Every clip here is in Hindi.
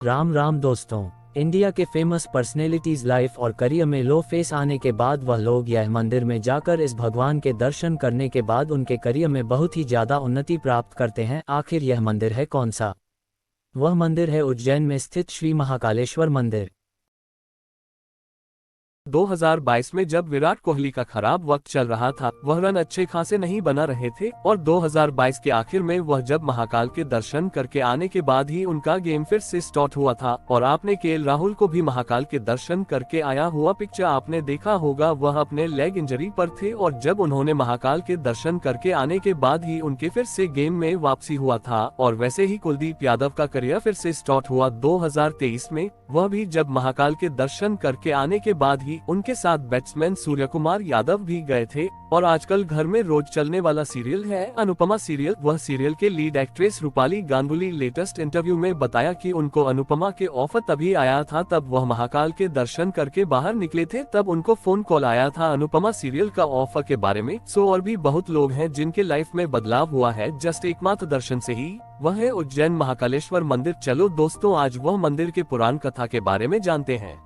राम राम दोस्तों। इंडिया के फेमस पर्सनैलिटीज लाइफ और करियर में लो फेस आने के बाद वह लोग यह मंदिर में जाकर इस भगवान के दर्शन करने के बाद उनके करियर में बहुत ही ज्यादा उन्नति प्राप्त करते हैं। आखिर यह मंदिर है कौन सा? वह मंदिर है उज्जैन में स्थित श्री महाकालेश्वर मंदिर। 2022 में जब विराट कोहली का खराब वक्त चल रहा था, वह रन अच्छे खासे नहीं बना रहे थे और 2022 के आखिर में वह जब महाकाल के दर्शन करके आने के बाद ही उनका गेम फिर से स्टार्ट हुआ था। और आपने केएल राहुल को भी महाकाल के दर्शन करके आया हुआ पिक्चर आपने देखा होगा। वह अपने लेग इंजरी पर थे और जब उन्होंने महाकाल के दर्शन करके आने के बाद ही उनके फिर से गेम में वापसी हुआ था। और वैसे ही कुलदीप यादव का करियर फिर से स्टार्ट हुआ 2023 में। वह भी जब महाकाल के दर्शन करके आने के बाद ही उनके साथ बैट्समैन सूर्य कुमार यादव भी गए थे। और आजकल घर में रोज चलने वाला सीरियल है अनुपमा सीरियल। वह सीरियल के lead actress Rupali Ganguly latest interview में बताया कि उनको अनुपमा के ऑफर तभी आया था तब वह महाकाल के दर्शन करके बाहर निकले थे, तब उनको फोन कॉल आया था अनुपमा सीरियल का ऑफर के बारे में। और भी बहुत लोग हैं जिनके लाइफ में बदलाव हुआ है जस्ट एकमात्र दर्शन से ही। वह है उज्जैन महाकालेश्वर मंदिर। चलो दोस्तों, आज वह मंदिर के पुराण कथा के बारे में जानते हैं।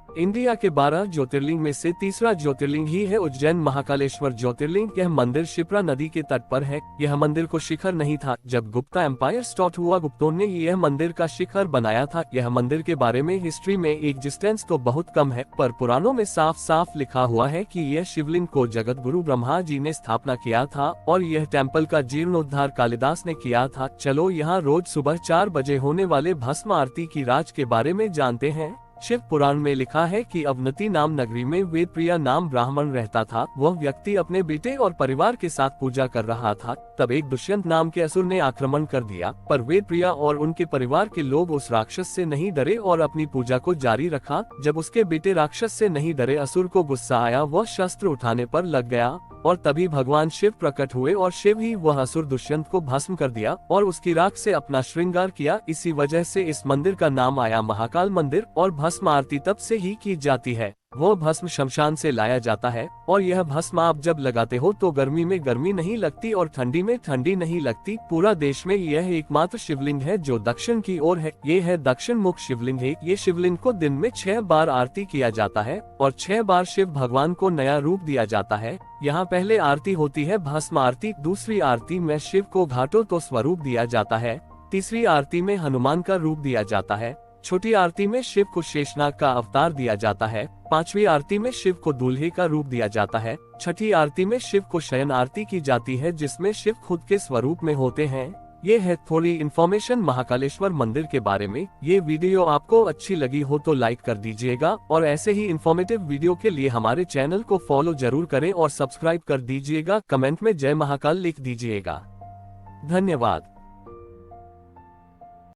इंडिया के 12 ज्योतिर्लिंग में से तीसरा ज्योतिर्लिंग ही है उज्जैन महाकालेश्वर ज्योतिर्लिंग। यह मंदिर शिप्रा नदी के तट पर है। यह मंदिर को शिखर नहीं था। जब गुप्ता एम्पायर स्टार्ट हुआ, गुप्तों ने यह मंदिर का शिखर बनाया था। यह मंदिर के बारे में हिस्ट्री में एग्जिस्टेंस तो बहुत कम है, पर पुराणों में साफ साफ लिखा हुआ है कि यह शिवलिंग को जगत गुरु ब्रह्मा जी ने स्थापना किया था और यह टेम्पल का जीर्णोद्धार कालिदास ने किया था। चलो यहाँ रोज सुबह 4 बजे होने वाले भस्म आरती की राज के बारे में जानते हैं। शिव पुराण में लिखा है कि अवनति नाम नगरी में वेदप्रिया नाम ब्राह्मण रहता था। वह व्यक्ति अपने बेटे और परिवार के साथ पूजा कर रहा था, तब एक दुष्यंत नाम के असुर ने आक्रमण कर दिया। पर वेदप्रिया और उनके परिवार के लोग उस राक्षस से नहीं डरे और अपनी पूजा को जारी रखा। जब उसके बेटे राक्षस से नहीं डरे, असुर को गुस्सा आया, वह शस्त्र उठाने पर लग गया और तभी भगवान शिव प्रकट हुए और शिव ही वह असुर दुष्यंत को भस्म कर दिया और उसकी राख से अपना श्रृंगार किया। इसी वजह से इस मंदिर का नाम आया महाकाल मंदिर। और भस्म आरती तब से ही की जाती है। वो भस्म शमशान से लाया जाता है और यह भस्म आप जब लगाते हो तो गर्मी में गर्मी नहीं लगती और ठंडी में ठंडी नहीं लगती। पूरा देश में यह एकमात्र शिवलिंग है जो दक्षिण की ओर है। ये है दक्षिण मुख शिवलिंग है। ये शिवलिंग को दिन में 6 बार आरती किया जाता है और 6 बार शिव भगवान को नया रूप दिया जाता है। यहाँ पहले आरती होती है भस्म आरती, दूसरी आरती में शिव को घाटों तो स्वरूप दिया जाता है, तीसरी आरती में हनुमान का रूप दिया जाता है, छोटी आरती में शिव को शेषनाग का अवतार दिया जाता है, 5वीं आरती में शिव को दूल्हे का रूप दिया जाता है, 6ठी आरती में शिव को शयन आरती की जाती है जिसमें शिव खुद के स्वरूप में होते हैं। ये है थोड़ी इन्फॉर्मेशन महाकालेश्वर मंदिर के बारे में। ये वीडियो आपको अच्छी लगी हो तो लाइक कर दीजिएगा और ऐसे ही इन्फॉर्मेटिव वीडियो के लिए हमारे चैनल को फॉलो जरूर करें और सब्सक्राइब कर दीजिएगा। कमेंट में जय महाकाल लिख दीजिएगा। धन्यवाद।